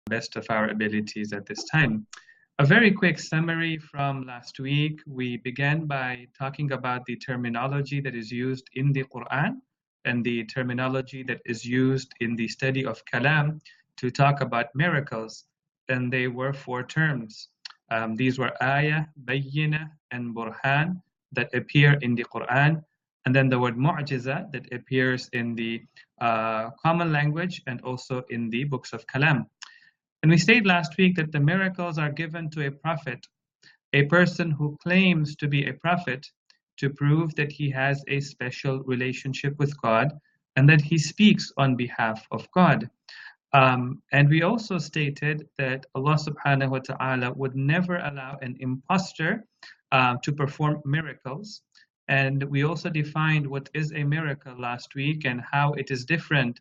best of our abilities at this time. A very quick summary from last week. We began by talking about the terminology that is used in the Quran and the terminology that is used in the study of Kalam to talk about miracles. And they were four terms. These were ayah, bayyina, and burhan that appear in the Quran. And then the word mu'jiza that appears in the common language and also in the books of Kalam. And we stated last week that the miracles are given to a prophet, a person who claims to be a prophet, to prove that he has a special relationship with God and that he speaks on behalf of God. And we also stated that Allah subhanahu wa ta'ala would never allow an impostor to perform miracles. And we also defined what is a miracle last week and how it is different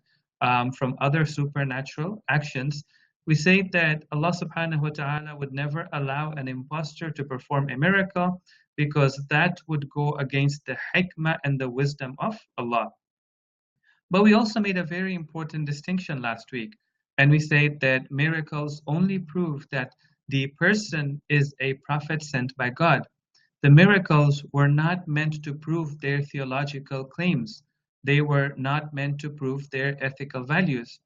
from other supernatural actions. We say that Allah subhanahu wa ta'ala would never allow an impostor to perform a miracle because that would go against the hikmah and the wisdom of Allah. But we also made a very important distinction last week. And we said that miracles only prove that the person is a prophet sent by God. The miracles were not meant to prove their theological claims. They were not meant to prove their ethical values.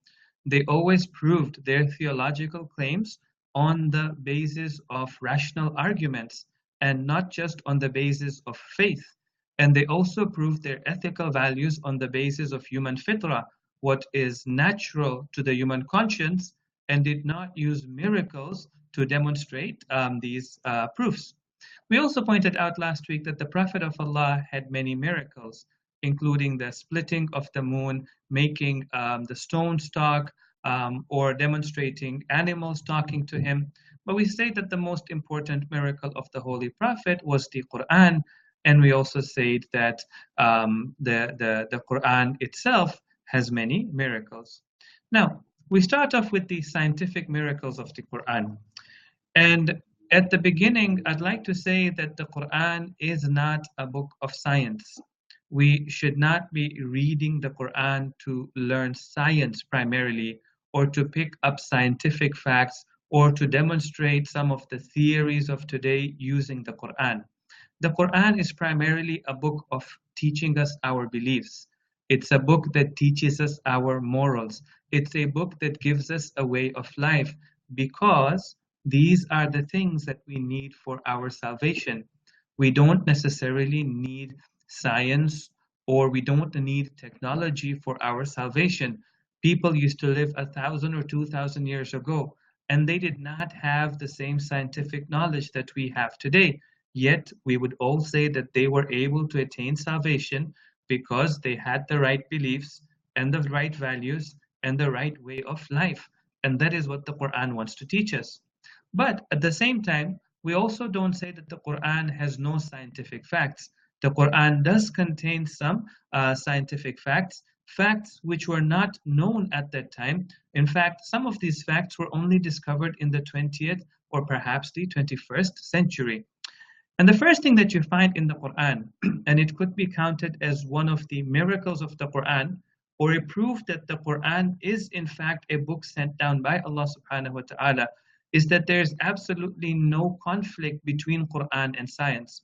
They always proved their theological claims on the basis of rational arguments and not just on the basis of faith. And they also proved their ethical values on the basis of human fitrah, what is natural to the human conscience, and did not use miracles to demonstrate these proofs. We also pointed out last week that the Prophet of Allah had many miracles, including the splitting of the moon, making the stones talk, or demonstrating animals talking to him. But we say that the most important miracle of the Holy Prophet was the Quran, and we also said that the Quran itself has many miracles. Now, we start off with the scientific miracles of the Quran. And at the beginning, I'd like to say that the Quran is not a book of science. We should not be reading the Quran to learn science primarily, or to pick up scientific facts, or to demonstrate some of the theories of today using the Quran. The Quran is primarily a book of teaching us our beliefs. It's a book that teaches us our morals. It's a book that gives us a way of life, because these are the things that we need for our salvation. We don't necessarily need science, or we don't need technology for our salvation. People used to live 1,000 or 2,000 years ago, and they did not have the same scientific knowledge that we have today. Yet we would all say that they were able to attain salvation because they had the right beliefs and the right values and the right way of life. And that is what the Quran wants to teach us. But at the same time, we also don't say that the Quran has no scientific facts. The Quran does contain some scientific facts, facts which were not known at that time. In fact, some of these facts were only discovered in the 20th or perhaps the 21st century. And the first thing that you find in the Quran, and it could be counted as one of the miracles of the Quran, or a proof that the Quran is in fact a book sent down by Allah subhanahu wa ta'ala, is that there is absolutely no conflict between Quran and science.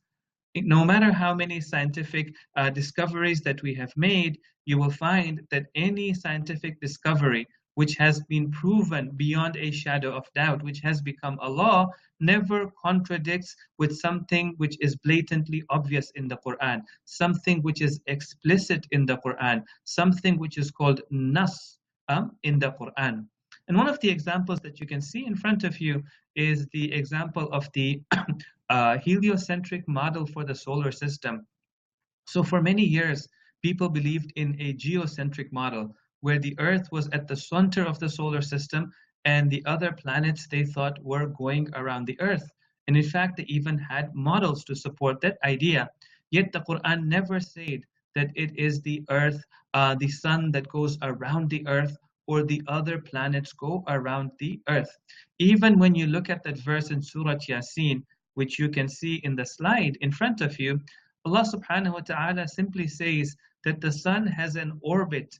No matter how many scientific discoveries that we have made, you will find that any scientific discovery which has been proven beyond a shadow of doubt, which has become a law, never contradicts with something which is blatantly obvious in the Quran, something which is explicit in the Quran, something which is called nas in the Quran. And one of the examples that you can see in front of you is the example of the heliocentric model for the solar system. So for many years, people believed in a geocentric model, where the Earth was at the center of the solar system and the other planets they thought were going around the Earth. And in fact, they even had models to support that idea. Yet the Quran never said that it is the Earth, the sun that goes around the Earth, or the other planets go around the Earth. Even when you look at that verse in Surah Yasin, which you can see in the slide in front of you, Allah subhanahu wa ta'ala simply says that the sun has an orbit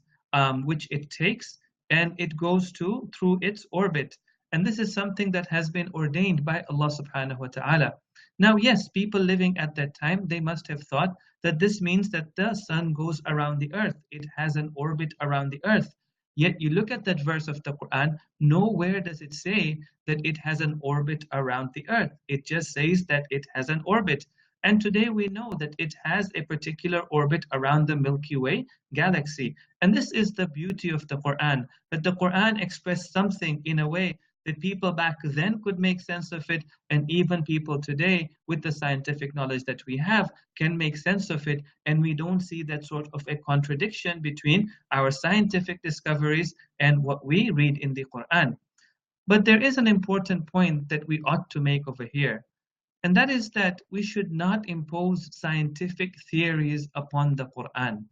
which it takes, and it goes through its orbit. And this is something that has been ordained by Allah subhanahu wa ta'ala. Now, yes, people living at that time, they must have thought that this means that the sun goes around the earth. It has an orbit around the earth. Yet you look at that verse of the Quran, nowhere does it say that it has an orbit around the earth. It just says that it has an orbit. And today we know that it has a particular orbit around the Milky Way galaxy. And this is the beauty of the Quran, that the Quran expressed something in a way that people back then could make sense of it, and even people today, with the scientific knowledge that we have, can make sense of it. And we don't see that sort of a contradiction between our scientific discoveries and what we read in the Quran. But there is an important point that we ought to make over here, and that is that we should not impose scientific theories upon the Quran,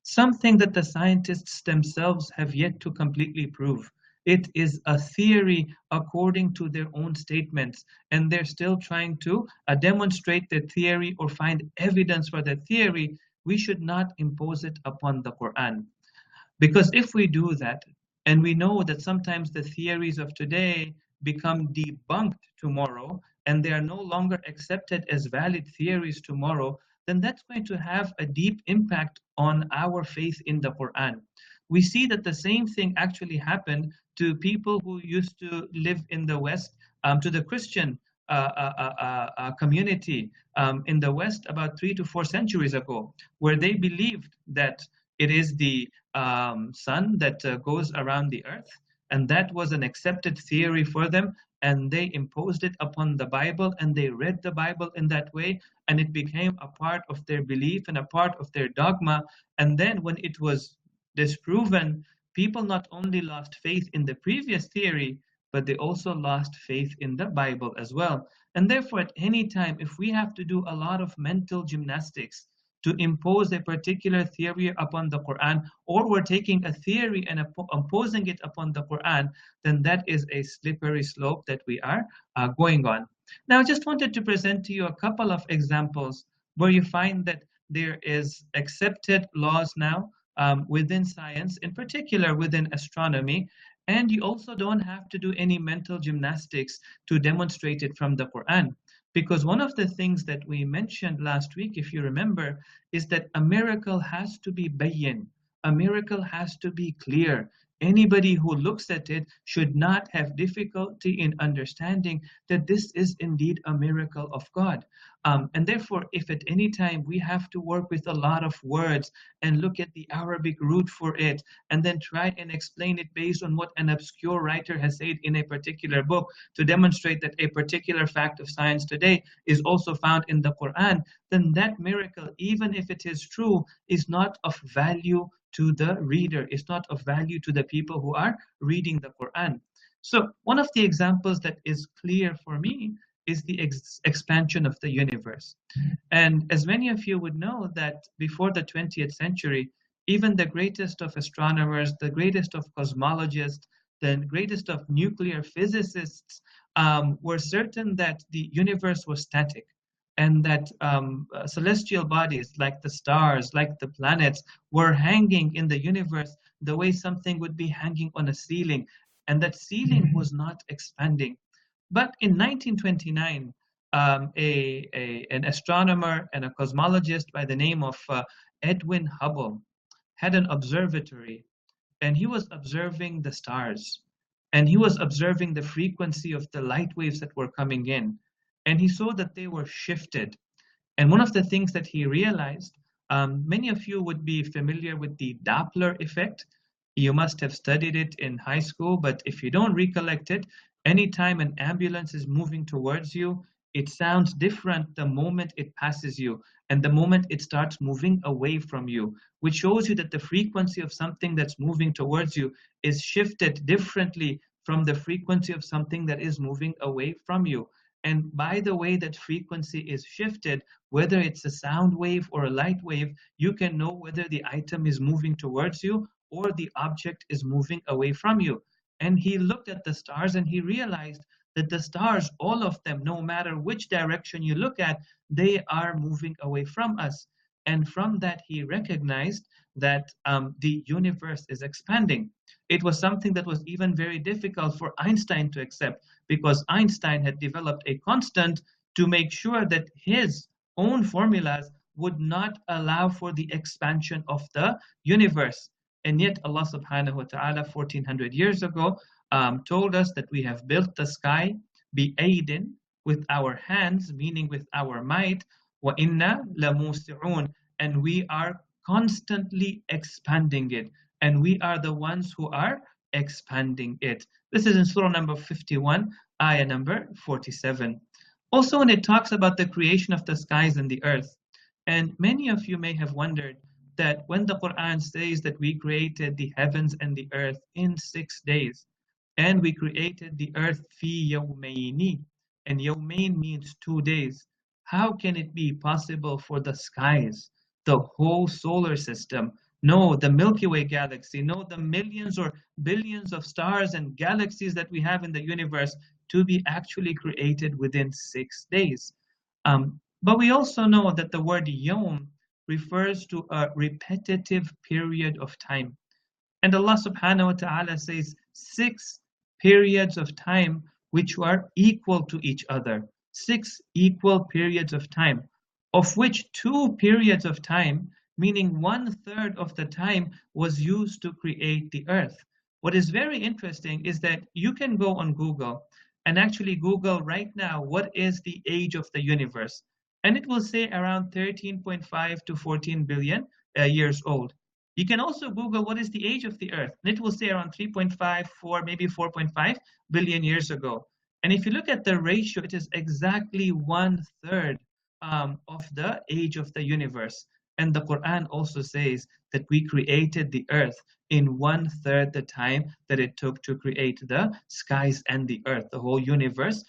something that the scientists themselves have yet to completely prove. It is a theory according to their own statements, and they're still trying to demonstrate the theory or find evidence for the theory. We should not impose it upon the Quran. Because if we do that, and we know that sometimes the theories of today become debunked tomorrow, and they are no longer accepted as valid theories tomorrow, then that's going to have a deep impact on our faith in the Quran. We see that the same thing actually happened to people who used to live in the West, to the Christian community in the West about 3 to 4 centuries ago, where they believed that it is the sun that goes around the earth, and that was an accepted theory for them, and they imposed it upon the Bible, and they read the Bible in that way, and it became a part of their belief and a part of their dogma. And then when it was disproven, people not only lost faith in the previous theory, but they also lost faith in the Bible as well. And therefore, at any time, if we have to do a lot of mental gymnastics to impose a particular theory upon the Quran, or we're taking a theory and imposing it upon the Quran, then that is a slippery slope that we are going on. Now, I just wanted to present to you a couple of examples where you find that there is accepted laws now within science, in particular within astronomy, and you also don't have to do any mental gymnastics to demonstrate it from the Quran. Because one of the things that we mentioned last week, if you remember, is that a miracle has to be bayyin. A miracle has to be clear. Anybody who looks at it should not have difficulty in understanding that this is indeed a miracle of God. And therefore, if at any time we have to work with a lot of words and look at the Arabic root for it, and then try and explain it based on what an obscure writer has said in a particular book to demonstrate that a particular fact of science today is also found in the Quran, then that miracle, even if it is true, is not of value to the reader. It's not of value to the people who are reading the Quran. So one of the examples that is clear for me is the expansion of the universe. And as many of you would know, that before the 20th century, even the greatest of astronomers, the greatest of cosmologists, the greatest of nuclear physicists were certain that the universe was static, and that celestial bodies like the stars, like the planets, were hanging in the universe the way something would be hanging on a ceiling, and that ceiling was not expanding. But in 1929, an astronomer and a cosmologist by the name of Edwin Hubble had an observatory, and he was observing the stars, and he was observing the frequency of the light waves that were coming in, and he saw that they were shifted. And one of the things that he realized, many of you would be familiar with the Doppler effect. You must have studied it in high school, but if you don't recollect it, anytime an ambulance is moving towards you, it sounds different the moment it passes you and the moment it starts moving away from you, which shows you that the frequency of something that's moving towards you is shifted differently from the frequency of something that is moving away from you. And by the way that frequency is shifted, whether it's a sound wave or a light wave, you can know whether the item is moving towards you or the object is moving away from you. And he looked at the stars and he realized that the stars, all of them, no matter which direction you look at, they are moving away from us. And from that, he recognized that the universe is expanding. It was something that was even very difficult for Einstein to accept, because Einstein had developed a constant to make sure that his own formulas would not allow for the expansion of the universe. And yet Allah subhanahu wa ta'ala 1400 years ago told us that we have built the sky بِأَيْدٍ, with our hands, meaning with our might, وَإِنَّا لَمُوسِعُونَ, and we are constantly expanding it, and we are the ones who are expanding it. This is in Surah number 51, ayah number 47. Also, when it talks about the creation of the skies and the earth, and many of you may have wondered that when the Quran says that we created the heavens and the earth in 6 days, and we created the earth fi yawmayni, and yawmain means 2 days, how can it be possible for the skies, the whole solar system, no, the Milky Way galaxy, no, the millions or billions of stars and galaxies that we have in the universe, to be actually created within 6 days? But we also know that the word yawm refers to a repetitive period of time. And Allah subhanahu wa ta'ala says 6 periods of time which are equal to each other. 6 equal periods of time, of which 2 periods of time, meaning 1/3 of the time, was used to create the earth. What is very interesting is that you can go on Google and actually Google right now what is the age of the universe, and it will say around 13.5 to 14 billion years old. You can also Google what is the age of the earth, and it will say around 3.5, 4, maybe 4.5 billion years ago. And if you look at the ratio, it is exactly 1/3 of the age of the universe. And the Quran also says that we created the earth in 1/3 the time that it took to create the skies and the earth, the whole universe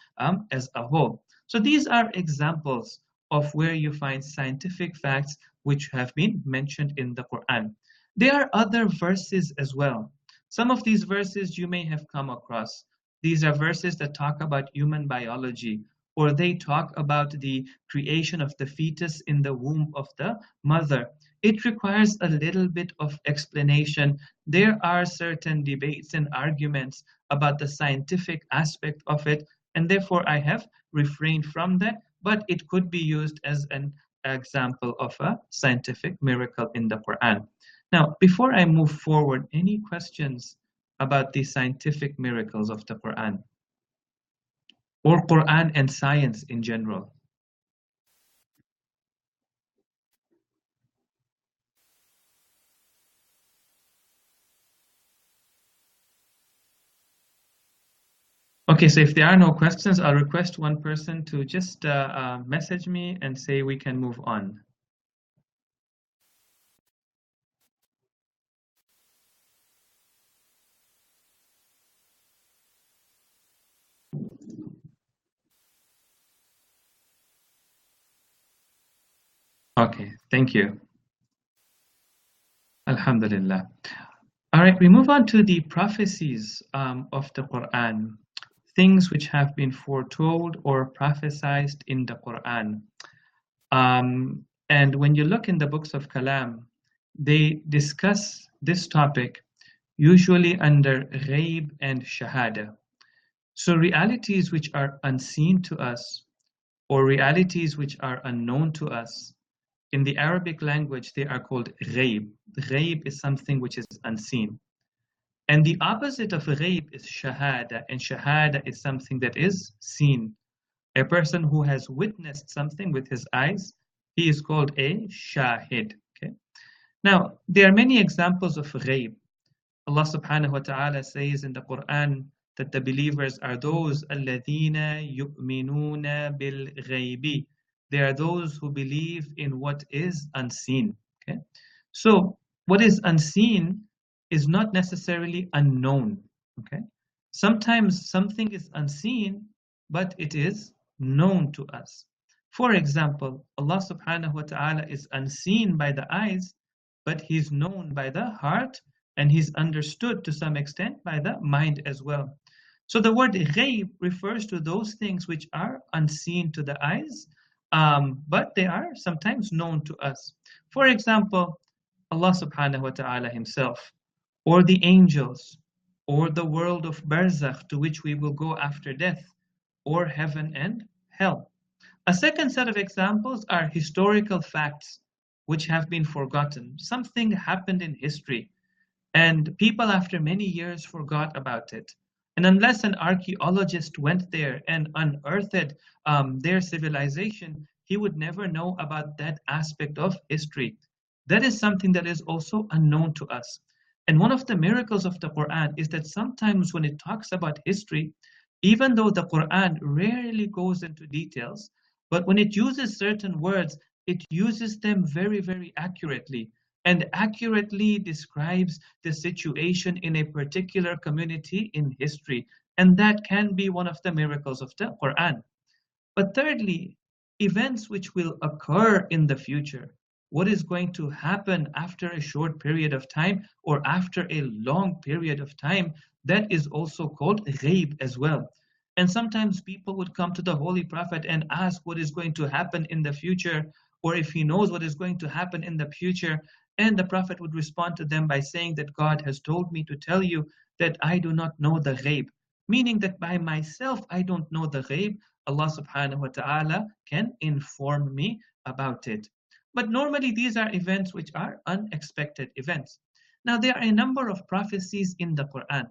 as a whole. So these are examples of where you find scientific facts which have been mentioned in the Quran. There are other verses as well. Some of these verses you may have come across. These are verses that talk about human biology, or they talk about the creation of the fetus in the womb of the mother. It requires a little bit of explanation. There are certain debates and arguments about the scientific aspect of it, and therefore I have refrained from that, but it could be used as an example of a scientific miracle in the Quran. Now, before I move forward, any questions about the scientific miracles of the Quran, or Quran and science in general? Okay, so if there are no questions, I'll request one person to just message me and say we can move on. Okay, thank you. Alhamdulillah. All right, we move on to the prophecies of the Quran, things which have been foretold or prophesied in the Quran. And when you look in the books of Kalam, they discuss this topic usually under ghaib and shahada. So realities which are unseen to us, or realities which are unknown to us, in the Arabic language, they are called ghaib. Ghaib is something which is unseen. And the opposite of ghaib is shahada, and shahada is something that is seen. A person who has witnessed something with his eyes, he is called a shahid. Okay. Now, there are many examples of ghaib. Allah subhanahu wa ta'ala says in the Quran that the believers are those alladhina yu'minuna bil ghaibi. They are those who believe in what is unseen. Okay? So what is unseen is not necessarily unknown. Okay? Sometimes something is unseen, but it is known to us. For example, Allah subhanahu wa ta'ala is unseen by the eyes, but He's known by the heart, and He's understood to some extent by the mind as well. So the word ghaib refers to those things which are unseen to the eyes, but they are sometimes known to us. For example, Allah subhanahu wa ta'ala himself, or the angels, or the world of barzakh to which we will go after death, or heaven and hell. A second set of examples are historical facts which have been forgotten. Something happened in history and people after many years forgot about it. And unless an archaeologist went there and unearthed their civilization, he would never know about that aspect of history. That is something that is also unknown to us. And one of the miracles of the Quran is that sometimes when it talks about history, even though the Quran rarely goes into details, but when it uses certain words, it uses them very, very accurately and accurately describes the situation in a particular community in history. And that can be one of the miracles of the Quran. But thirdly, events which will occur in the future. What is going to happen after a short period of time or after a long period of time? That is also called ghaib as well. And sometimes people would come to the Holy Prophet and ask what is going to happen in the future, or if he knows what is going to happen in the future. And the Prophet would respond to them by saying that God has told me to tell you that I do not know the ghaib, meaning that by myself I don't know the ghaib. Allah subhanahu wa ta'ala can inform me about it. But normally these are events which are unexpected events. Now there are a number of prophecies in the Quran.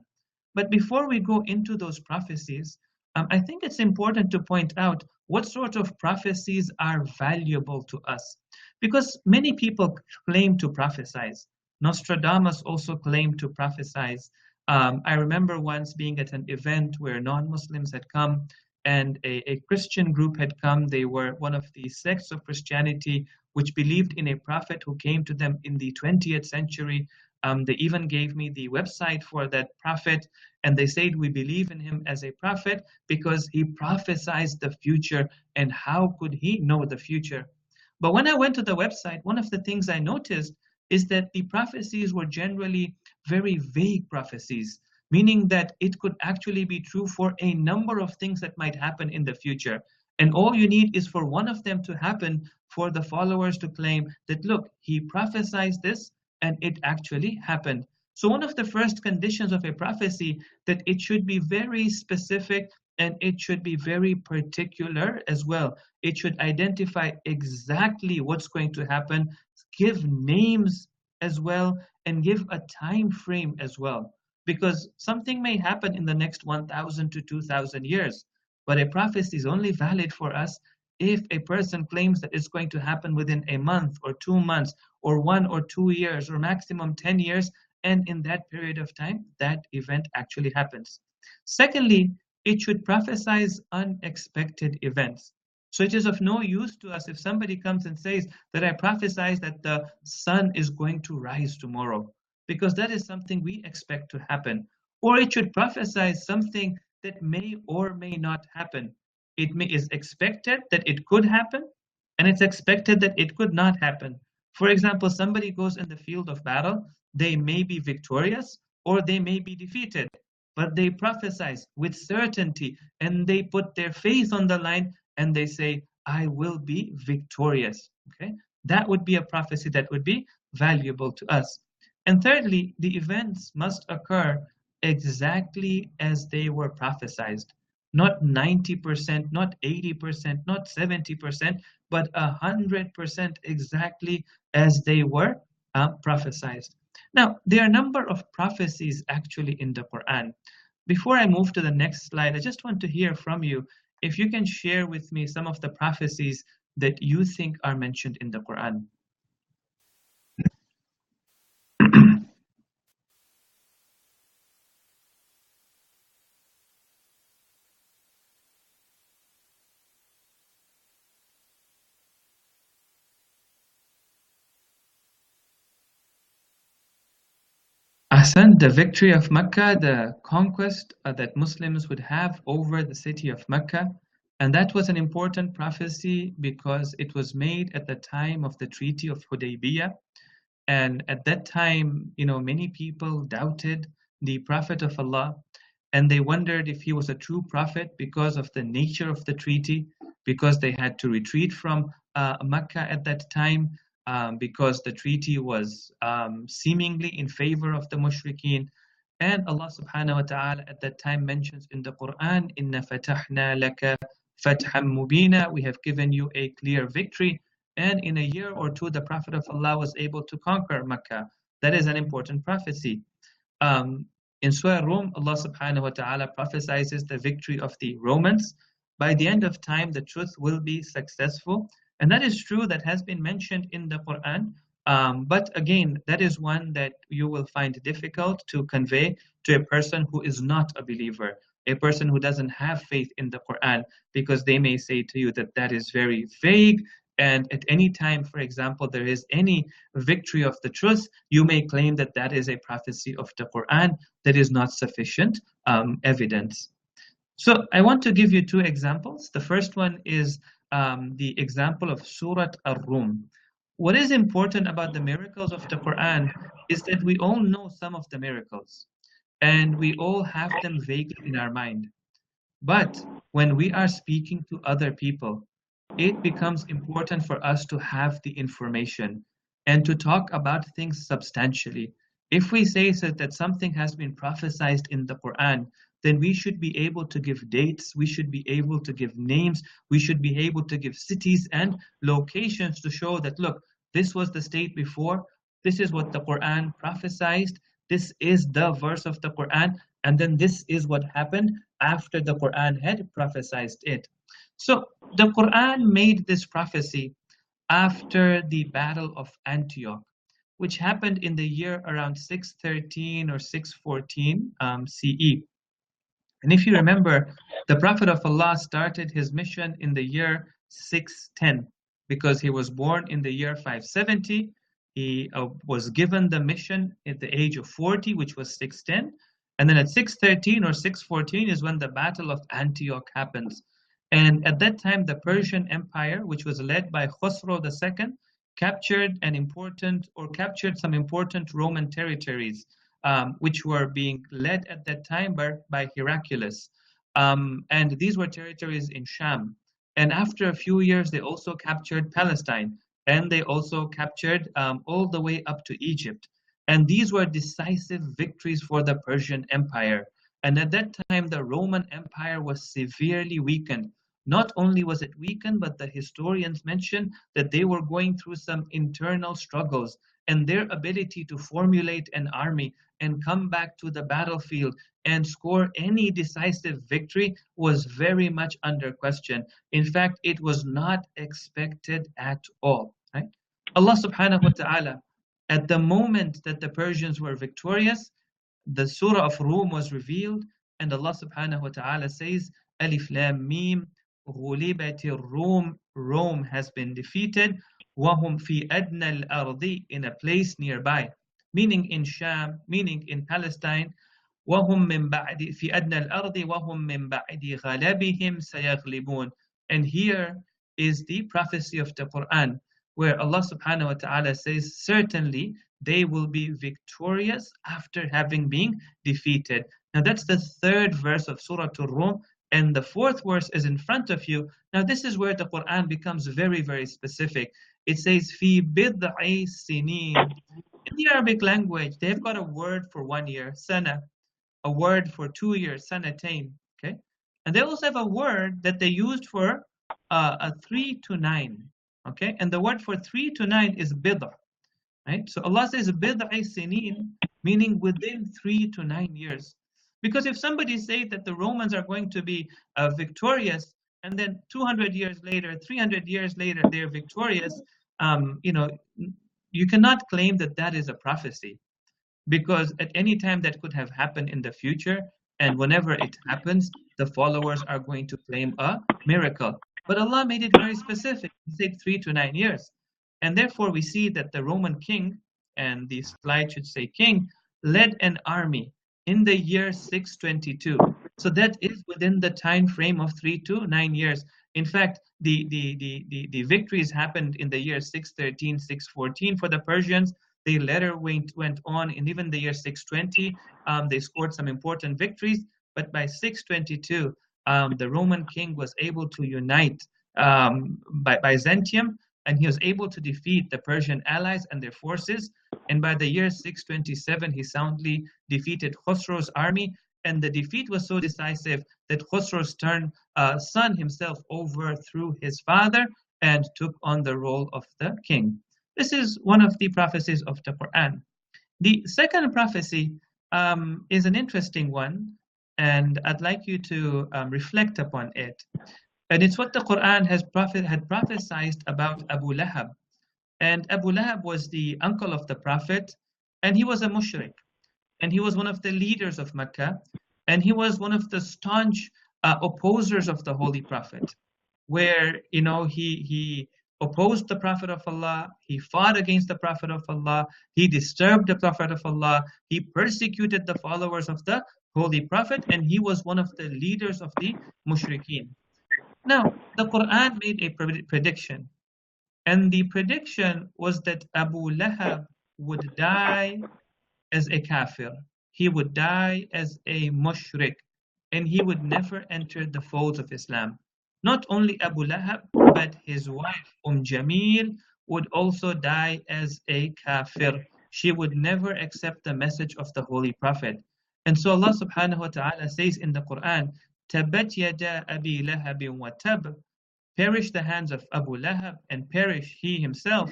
But before we go into those prophecies, I think it's important to point out what sort of prophecies are valuable to us. Because many people claim to prophesize. Nostradamus also claimed to prophesize. I remember once being at an event where non-Muslims had come and a Christian group had come. They were one of the sects of Christianity which believed in a prophet who came to them in the 20th century. They even gave me the website for that prophet, and they said, we believe in him as a prophet because he prophesied the future, and how could he know the future? But when I went to the website, one of the things I noticed is that the prophecies were generally very vague prophecies, meaning that it could actually be true for a number of things that might happen in the future. And all you need is for one of them to happen for the followers to claim that, look, he prophesied this and it actually happened. So one of the first conditions of a prophecy that it should be very specific and it should be very particular as well. It should identify exactly what's going to happen, give names as well, and give a time frame as well. Because something may happen in the next 1,000 to 2,000 years, but a prophecy is only valid for us if a person claims that it's going to happen within a month or 2 months or 1 or 2 years or maximum 10 years, and in that period of time, that event actually happens. Secondly, it should prophesize unexpected events. So it is of no use to us if somebody comes and says that I prophesize that the sun is going to rise tomorrow, because that is something we expect to happen. Or it should prophesize something that may or may not happen. Is expected that it could happen, and it's expected that it could not happen. For example, somebody goes in the field of battle, they may be victorious or they may be defeated, but they prophesize with certainty and they put their faith on the line and they say, I will be victorious. Okay, that would be a prophecy that would be valuable to us. And thirdly, the events must occur exactly as they were prophesied. Not 90%, not 80%, not 70%, but 100% exactly as they were prophesied. Now, there are a number of prophecies actually in the Quran. Before I move to the next slide, I just want to hear from you if you can share with me some of the prophecies that you think are mentioned in the Quran. Ahsan, the victory of Mecca, the conquest that Muslims would have over the city of Mecca. And that was an important prophecy because it was made at the time of the Treaty of Hudaybiyah. And at that time, many people doubted the Prophet of Allah, and they wondered if he was a true prophet because of the nature of the treaty, because they had to retreat from Mecca at that time. because the treaty was seemingly in favor of the mushrikeen. And Allah subhanahu wa ta'ala at that time mentions in the Quran, Inna fatahna laka fatham mubina, we have given you a clear victory. And in a year or two, the Prophet of Allah was able to conquer Mecca. That is an important prophecy. Um, in Surah Rum, Allah subhanahu wa ta'ala prophesies the victory of the Romans. By the end of time, the truth will be successful. And that is true, that has been mentioned in the Quran. But again, that is one that you will find difficult to convey to a person who is not a believer, a person who doesn't have faith in the Quran, because they may say to you that that is very vague. And at any time, for example, there is any victory of the truth, you may claim that that is a prophecy of the Quran. That is not sufficient evidence. So I want to give you two examples. The first one is the example of Surah Ar-Rum. What is important about the miracles of the Quran is that we all know some of the miracles, and we all have them vaguely in our mind. But when we are speaking to other people, it becomes important for us to have the information and to talk about things substantially. If we say that something has been prophesied in the Quran, then we should be able to give dates, we should be able to give names, we should be able to give cities and locations to show that, look, this was the state before, this is what the Quran prophesied, this is the verse of the Quran, and then this is what happened after the Quran had prophesied it. So the Quran made this prophecy after the Battle of Antioch, which happened in the year around 613 or 614 CE. And if you remember, the Prophet of Allah started his mission in the year 610 because he was born in the year 570. He was given the mission at the age of 40, which was 610. And then at 613 or 614 is when the Battle of Antioch happens. And at that time, the Persian Empire, which was led by Khosrow II, captured some important Roman territories, which were being led at that time by Heraclius. And these were territories in Sham. And after a few years, they also captured Palestine, and they also captured all the way up to Egypt. And these were decisive victories for the Persian Empire. And at that time, the Roman Empire was severely weakened. Not only was it weakened, but the historians mention that they were going through some internal struggles, and their ability to formulate an army and come back to the battlefield and score any decisive victory was very much under question. In fact, it was not expected at all. Right? Allah subhanahu wa ta'ala, at the moment that the Persians were victorious, the Surah of Rum was revealed, and Allah subhanahu wa ta'ala says, Alif Lam Mim, Ghulibatir Rum, Rome has been defeated, Wahum fi adna al-ardi, in a place nearby, meaning in Sham, meaning in Palestine, وهم من بعد في أدنى الأرض وهم من بعد غلبهم سيغلبون. And here is the prophecy of the Quran, where Allah subhanahu wa ta'ala says, certainly they will be victorious after having been defeated. Now that's the third verse of Surah Ar-Rum, and the fourth verse is in front of you. Now this is where the Quran becomes very, very specific. It says, في بضع سنين. In the Arabic language, they've got a word for 1 year, sana, a word for 2 years, sanatain, okay? And they also have a word that they used for a 3 to 9, okay? And the word for 3 to 9 is bid'a, right? So Allah says bid'i sinin, meaning within 3 to 9 years. Because if somebody says that the Romans are going to be victorious, and then 200 years later, 300 years later, they're victorious, you cannot claim that that is a prophecy, because at any time that could have happened in the future, and whenever it happens, the followers are going to claim a miracle. But Allah made it very specific. He said 3 to 9 years. And therefore we see that the Roman king, and the slide should say king, led an army in the year 622. So that is within the time frame of 3 to 9 years. In fact, the victories happened in the year 613, 614 for the Persians. They later went on, and even the year 620, they scored some important victories. But by 622, the Roman king was able to unite Byzantium and he was able to defeat the Persian allies and their forces. And by the year 627, he soundly defeated Khosrow's army, and the defeat was so decisive that Khosrow's son himself overthrew his father and took on the role of the king. This is one of the prophecies of the Quran. The second prophecy is an interesting one, and I'd like you to reflect upon it. And it's what the Quran had prophesied about Abu Lahab. And Abu Lahab was the uncle of the Prophet, and he was a mushrik, and he was one of the leaders of Mecca, and he was one of the staunch opposers of the Holy Prophet, where he opposed the Prophet of Allah, he fought against the Prophet of Allah, he disturbed the Prophet of Allah, he persecuted the followers of the Holy Prophet, and he was one of the leaders of the mushrikeen. Now, the Quran made a prediction, and the prediction was that Abu Lahab would die as a kafir. He would die as a mushrik, and he would never enter the folds of Islam. Not only Abu Lahab, but his wife Jamil would also die as a kafir. She would never accept the message of the Holy Prophet. And so Allah subhanahu wa ta'ala says in the Quran, Tabat yada Abi Lahabin wa tab, perish the hands of Abu Lahab and perish he himself.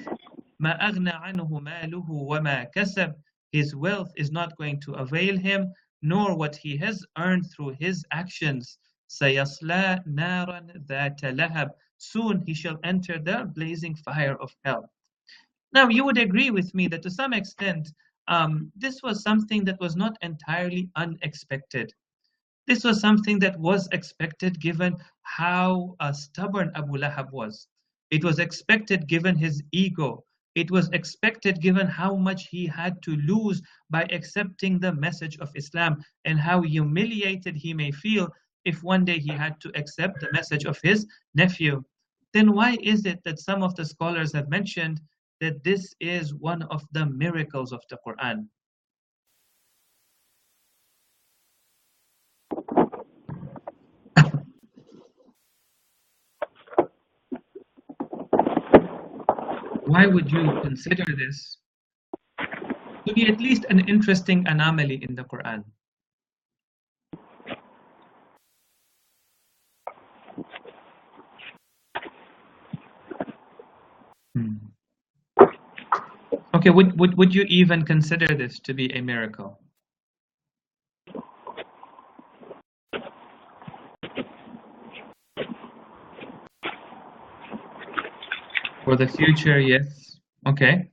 Ma aghna anhu maluhu wa ma kasab, his wealth is not going to avail him, nor what he has earned through his actions. Sayasla naran dhata lahab, soon he shall enter the blazing fire of hell. Now, you would agree with me that to some extent, this was something that was not entirely unexpected. This was something that was expected given how stubborn Abu Lahab was. It was expected given his ego. It was expected given how much he had to lose by accepting the message of Islam, and how humiliated he may feel if one day he had to accept the message of his nephew. Then why is it that some of the scholars have mentioned that this is one of the miracles of the Quran? Why would you consider this to be at least an interesting anomaly in the Quran? Okay, would you even consider this to be a miracle? For the future, yes. Okay.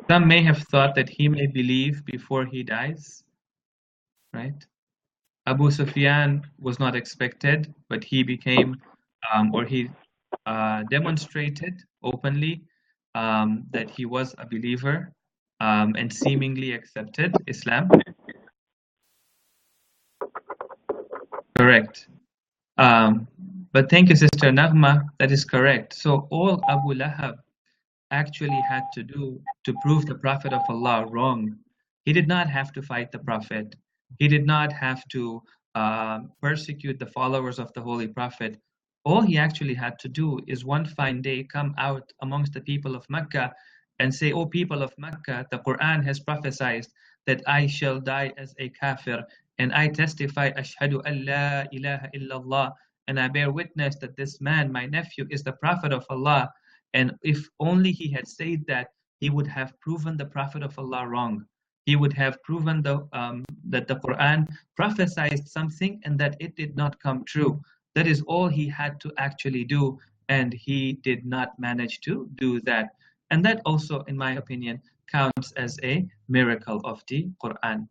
Some may have thought that he may believe before he dies, right? Abu Sufyan was not expected, but he became, or he demonstrated openly that he was a believer and seemingly accepted Islam. Correct. But thank you, Sister Nagma. That is correct. So all Abu Lahab actually had to do to prove the Prophet of Allah wrong, he did not have to fight the Prophet. He did not have to persecute the followers of the Holy Prophet. All he actually had to do is one fine day come out amongst the people of Mecca and say, "O people of Mecca, the Quran has prophesied that I shall die as a kafir, and I testify, Ashhadu an la ilaha illallah, and I bear witness that this man, my nephew, is the Prophet of Allah." And if only he had said that, he would have proven the Prophet of Allah wrong. He would have proven that the Quran prophesied something and that it did not come true. That is all he had to actually do, and he did not manage to do that. And that also, in my opinion, counts as a miracle of the Quran.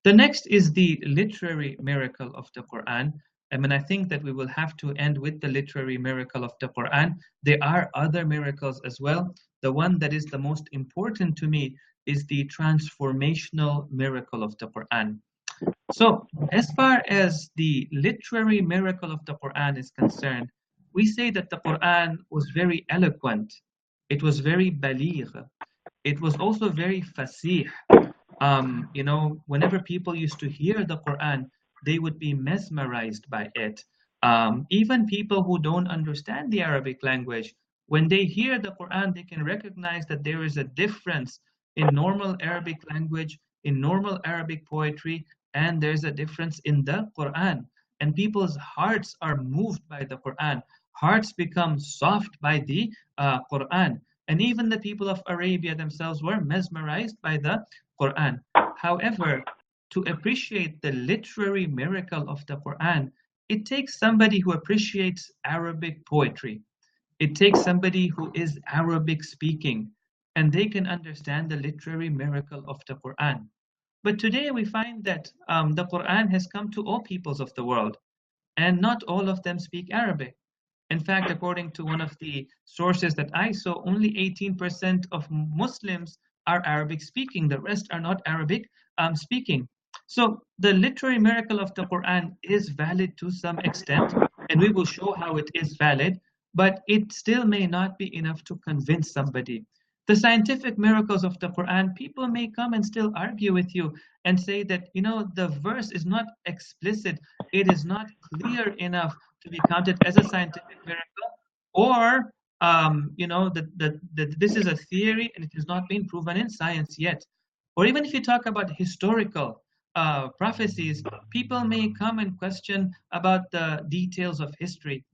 The next is the literary miracle of the Quran. I mean, I think that we will have to end with the literary miracle of the Quran. There are other miracles as well. The one that is the most important to me is the transformational miracle of the Quran. So, as far as the literary miracle of the Quran is concerned, we say that the Quran was very eloquent. It was very baligh. It was also very fasih. Whenever people used to hear the Quran, they would be mesmerized by it. Even people who don't understand the Arabic language, when they hear the Quran, they can recognize that there is a difference in normal Arabic language, in normal Arabic poetry, and there's a difference in the Quran. And people's hearts are moved by the Quran. Hearts become soft by the Quran. And even the people of Arabia themselves were mesmerized by the Quran. However, to appreciate the literary miracle of the Quran, it takes somebody who appreciates Arabic poetry. It takes somebody who is Arabic speaking, and they can understand the literary miracle of the Quran. But today we find that the Quran has come to all peoples of the world, and not all of them speak Arabic. In fact, according to one of the sources that I saw, only 18% of Muslims are Arabic speaking. The rest are not Arabic speaking. So the literary miracle of the Quran is valid to some extent, and we will show how it is valid, but it still may not be enough to convince somebody. The scientific miracles of the Quran, people may come and still argue with you and say that, the verse is not explicit, it is not clear enough to be counted as a scientific miracle, or that this is a theory and it has not been proven in science yet. Or even if you talk about historical prophecies, people may come and question about the details of history.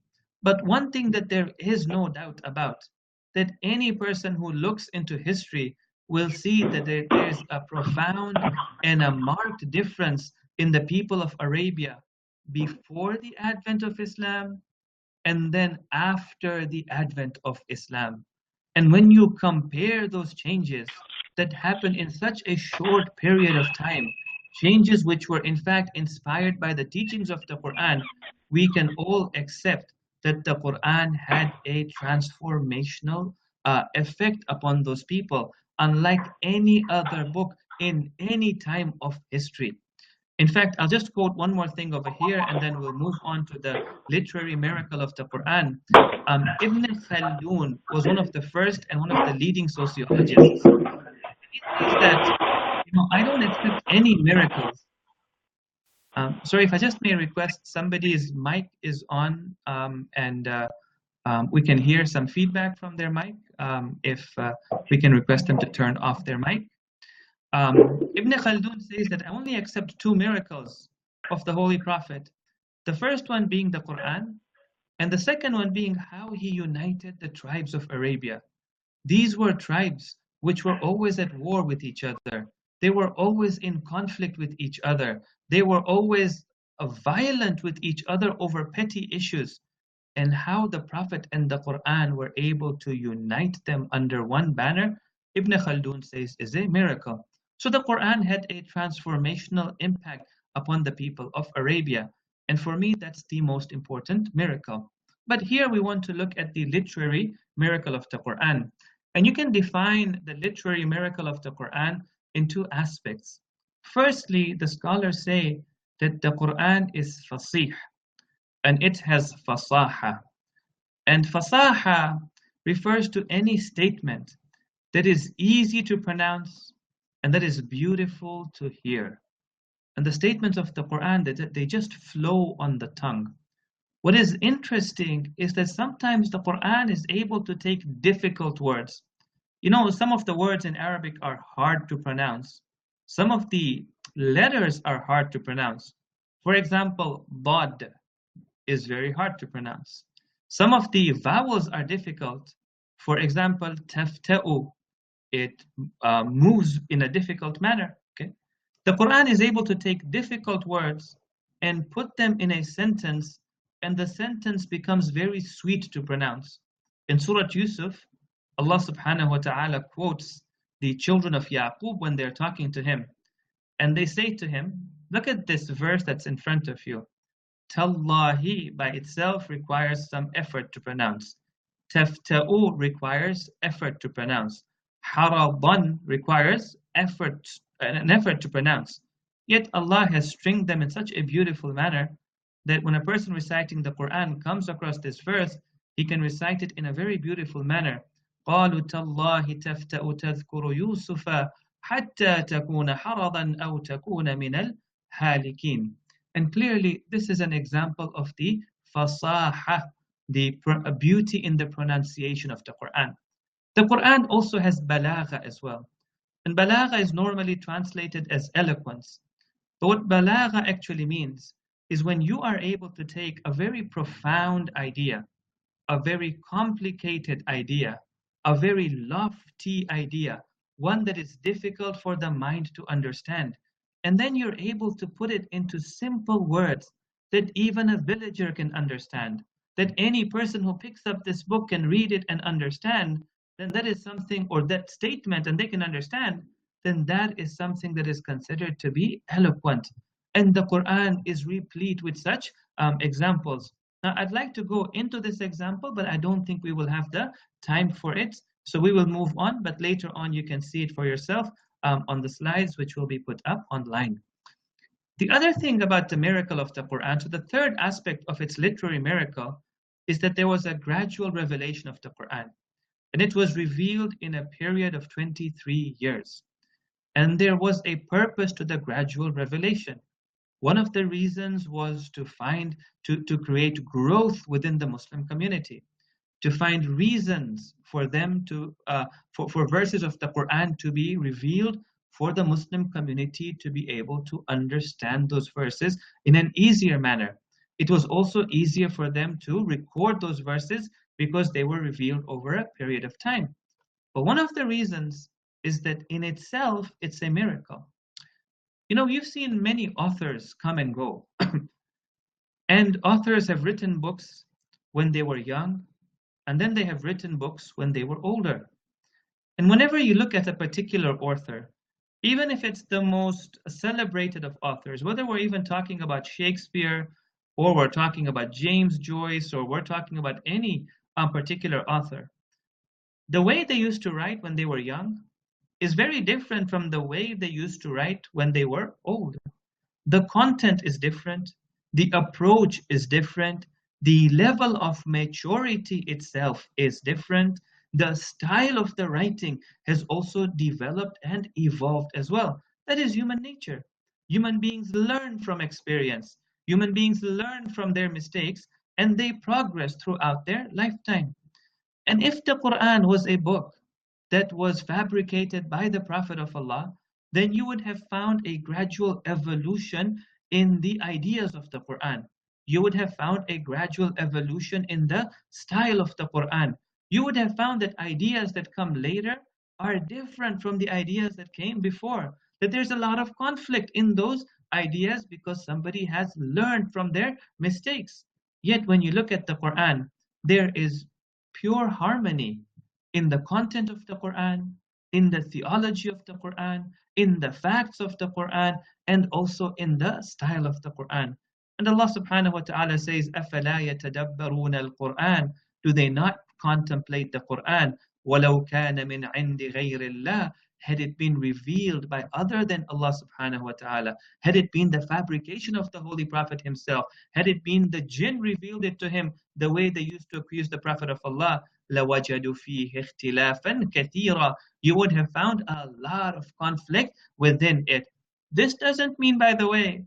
But one thing that there is no doubt about, that any person who looks into history will see that there is a profound and a marked difference in the people of Arabia before the advent of Islam and then after the advent of Islam. And when you compare those changes that happen in such a short period of time, changes which were in fact inspired by the teachings of the Quran, we can all accept that the Quran had a transformational effect upon those people, unlike any other book in any time of history. In fact, I'll just quote one more thing over here and then we'll move on to the literary miracle of the Quran. Ibn Khaldun was one of the first and one of the leading sociologists. He says that, I don't accept any miracles. Sorry, if I just may request, somebody's mic is on and we can hear some feedback from their mic. If we can request them to turn off their mic. Ibn Khaldun says that I only accept two miracles of the Holy Prophet. The first one being the Quran, and the second one being how he united the tribes of Arabia. These were tribes which were always at war with each other. They were always in conflict with each other. They were always violent with each other over petty issues. And how the Prophet and the Quran were able to unite them under one banner, Ibn Khaldun says, is a miracle. So the Quran had a transformational impact upon the people of Arabia. And for me, that's the most important miracle. But here we want to look at the literary miracle of the Quran. And you can define the literary miracle of the Quran in two aspects. Firstly, the scholars say that the Quran is fasih, and it has fasaha. And fasaha refers to any statement that is easy to pronounce and that is beautiful to hear. And the statements of the Quran, they just flow on the tongue. What is interesting is that sometimes the Quran is able to take difficult words. Some of the words in Arabic are hard to pronounce. Some of the letters are hard to pronounce. For example, dad is very hard to pronounce. Some of the vowels are difficult. For example, tafta'u, it moves in a difficult manner. Okay, the Quran is able to take difficult words and put them in a sentence, and the sentence becomes very sweet to pronounce. In Surah Yusuf, Allah subhanahu wa ta'ala quotes the children of Yaqub when they're talking to him. And they say to him, look at this verse that's in front of you. Tallahi by itself requires some effort to pronounce. Tafta'u requires effort to pronounce. Haraban requires an effort to pronounce. Yet Allah has stringed them in such a beautiful manner that when a person reciting the Quran comes across this verse, he can recite it in a very beautiful manner. قالوا تالله تفتأ تذكر يوسف حتى تكون حرضا أو تكون من الهالكين. And clearly, this is an example of the fasaha, the beauty in the pronunciation of the Quran. The Quran also has balagha as well. And balagha is normally translated as eloquence. But what balagha actually means is when you are able to take a very profound idea, a very complicated idea, a very lofty idea, one that is difficult for the mind to understand. And then you're able to put it into simple words that even a villager can understand, that any person who picks up this book can read it and understand, then that is something, or that statement, and they can understand, then that is something that is considered to be eloquent. And the Quran is replete with such examples. Now, I'd like to go into this example, but I don't think we will have the time for it. So we will move on, but later on you can see it for yourself on the slides, which will be put up online. The other thing about the miracle of the Quran, so the third aspect of its literary miracle, is that there was a gradual revelation of the Quran. And it was revealed in a period of 23 years. And there was a purpose to the gradual revelation. One of the reasons was to create growth within the Muslim community, to find reasons for them for verses of the Quran to be revealed, for the Muslim community to be able to understand those verses in an easier manner. It was also easier for them to record those verses because they were revealed over a period of time. But one of the reasons is that in itself, it's a miracle. You know, you've seen many authors come and go, and authors have written books when they were young, and then they have written books when they were older. And whenever you look at a particular author, even if it's the most celebrated of authors, whether we're even talking about Shakespeare, or we're talking about James Joyce, or we're talking about any particular author, the way they used to write when they were young is very different from the way they used to write when they were old. The content is different, the approach is different, the level of maturity itself is different, the style of the writing has also developed and evolved as well. That is human nature. Human beings learn from experience, human beings learn from their mistakes, and they progress throughout their lifetime. And if the Quran was a book that was fabricated by the Prophet of Allah, then you would have found a gradual evolution in the ideas of the Quran. You would have found a gradual evolution in the style of the Quran. You would have found that ideas that come later are different from the ideas that came before. That there's a lot of conflict in those ideas because somebody has learned from their mistakes. Yet when you look at the Quran, there is pure harmony in the content of the Quran, in the theology of the Quran, in the facts of the Quran, and also in the style of the Quran. And Allah subhanahu wa ta'ala says, أَفَلَا يَتَدَبَّرُونَ الْقُرْآنَ. Do they not contemplate the Quran? وَلَوْ كَانَ مِنْ عِنْدِ غَيْرِ اللَّهِ. Had it been revealed by other than Allah subhanahu wa ta'ala, had it been the fabrication of the Holy Prophet himself, had it been the jinn revealed it to him the way they used to accuse the Prophet of Allah, لَوَجَدُوا فِيهِ اخْتِلَافًا كَثِيرًا. You would have found a lot of conflict within it. This doesn't mean, by the way,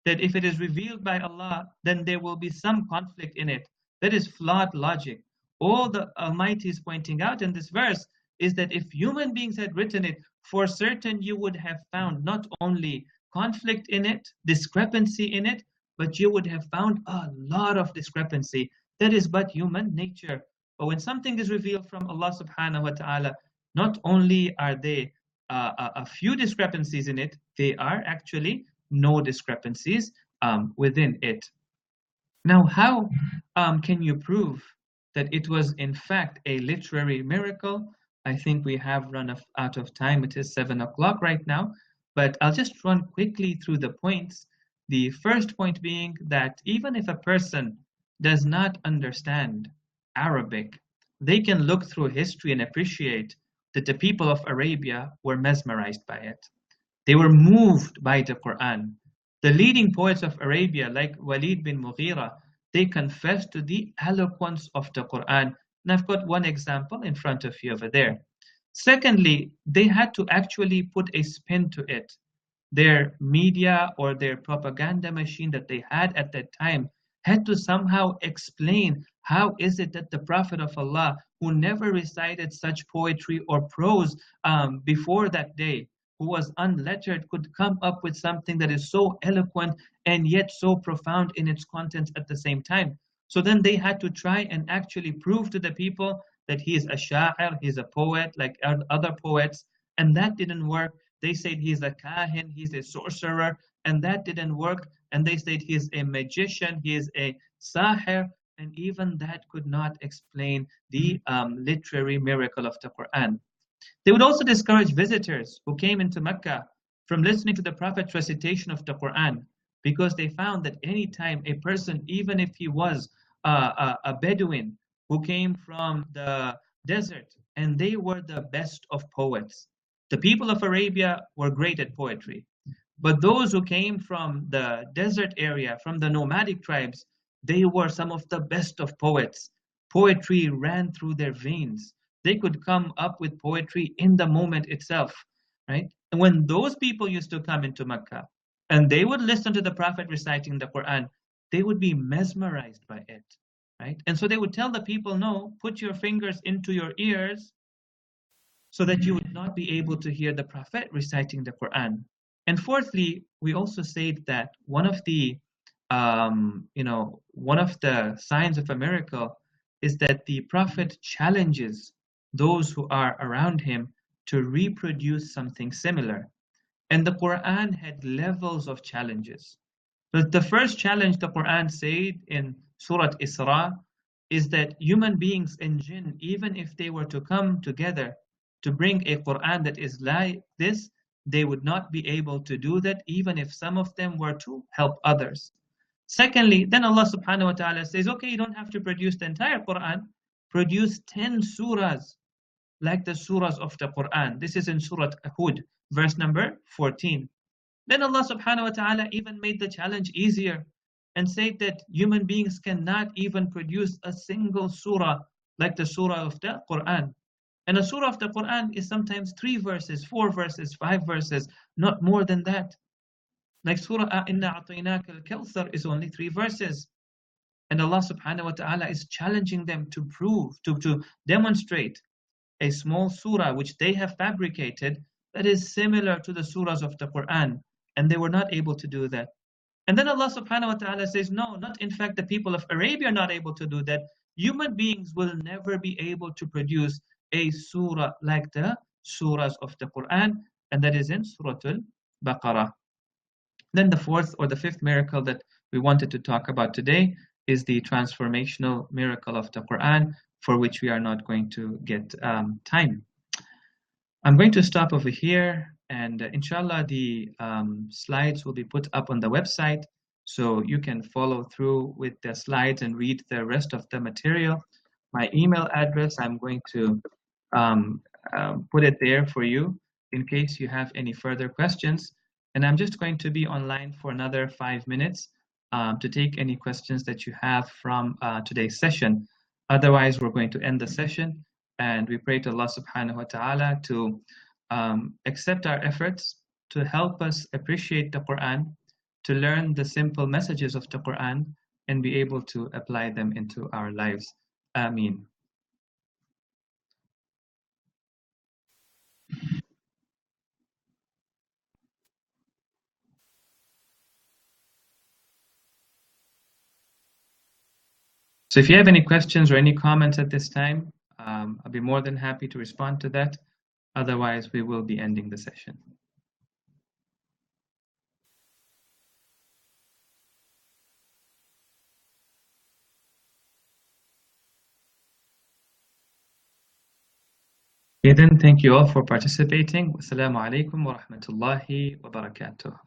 that if it is revealed by Allah, then there will be some conflict in it. That is flawed logic. All the Almighty is pointing out in this verse is that if human beings had written it, for certain you would have found not only conflict in it, discrepancy in it, but you would have found a lot of discrepancy. That is but human nature. But when something is revealed from Allah subhanahu wa ta'ala, not only are there a few discrepancies in it, they are actually no discrepancies within it. Now, how can you prove that it was in fact a literary miracle? I think we have run out of time. It is 7 o'clock right now, but I'll just run quickly through the points. The first point being that even if a person does not understand Arabic, they can look through history and appreciate that the people of Arabia were mesmerized by it. They were moved by the Quran. The leading poets of Arabia, like Walid bin Mughira, they confessed to the eloquence of the Quran. And I've got one example in front of you over there. Secondly, they had to actually put a spin to it. Their media or their propaganda machine that they had at that time had to somehow explain how is it that the Prophet of Allah, who never recited such poetry or prose before that day, who was unlettered, could come up with something that is so eloquent and yet so profound in its contents at the same time. So then they had to try and actually prove to the people that he is a sha'ir, he's a poet like other poets, and that didn't work. They said he's a kahin, he's a sorcerer, and that didn't work. And they said he's a magician, he is a sahir, and even that could not explain the literary miracle of the Quran. They would also discourage visitors who came into Mecca from listening to the Prophet's recitation of the Quran, because they found that any time a person, even if he was a Bedouin who came from the desert, and they were the best of poets. The people of Arabia were great at poetry, but those who came from the desert area, from the nomadic tribes, they were some of the best of poets. Poetry ran through their veins. They could come up with poetry in the moment itself, right? And when those people used to come into Mecca and they would listen to the Prophet reciting the Quran, they would be mesmerized by it, right? And so they would tell the people, no, put your fingers into your ears so that you would not be able to hear the Prophet reciting the Quran. And fourthly, we also said that one of the signs of a miracle is that the Prophet challenges those who are around him to reproduce something similar. And the Quran had levels of challenges. But the first challenge the Quran said in Surah Isra is that human beings and jinn, even if they were to come together to bring a Quran that is like this, they would not be able to do that, even if some of them were to help others. Secondly, then Allah subhanahu wa ta'ala says, okay, you don't have to produce the entire Quran, produce 10 surahs like the surahs of the Quran. This is in Surah Hud, verse number 14. Then Allah subhanahu wa ta'ala even made the challenge easier and said that human beings cannot even produce a single surah like the surah of the Quran. And a surah of the Quran is sometimes 3 verses, 4 verses, 5 verses, not more than that. Like Surah Inna A'tainaka al-Kawthar is only 3 verses. And Allah subhanahu wa ta'ala is challenging them to prove, to demonstrate a small surah which they have fabricated that is similar to the surahs of the Quran. And they were not able to do that. And then Allah subhanahu wa ta'ala says, no, not in fact the people of Arabia are not able to do that. Human beings will never be able to produce a surah like the surahs of the Quran, and that is in Surah Al-Baqarah. Then the fourth or the fifth miracle that we wanted to talk about today is the transformational miracle of the Quran, for which we are not going to get time. I'm going to stop over here, and inshallah the slides will be put up on the website, so you can follow through with the slides and read the rest of the material. My email address, I'm going to put it there for you in case you have any further questions. And I'm just going to be online for another 5 minutes to take any questions that you have from today's session. Otherwise, we're going to end the session, and we pray to Allah subhanahu wa ta'ala to accept our efforts to help us appreciate the Quran, to learn the simple messages of the Quran, and be able to apply them into our lives. Ameen. So if you have any questions or any comments at this time, I'll be more than happy to respond to that. Otherwise, we will be ending the session. Okay, then thank you all for participating. Wassalamu alaikum wa rahmatullahi wa barakatuh.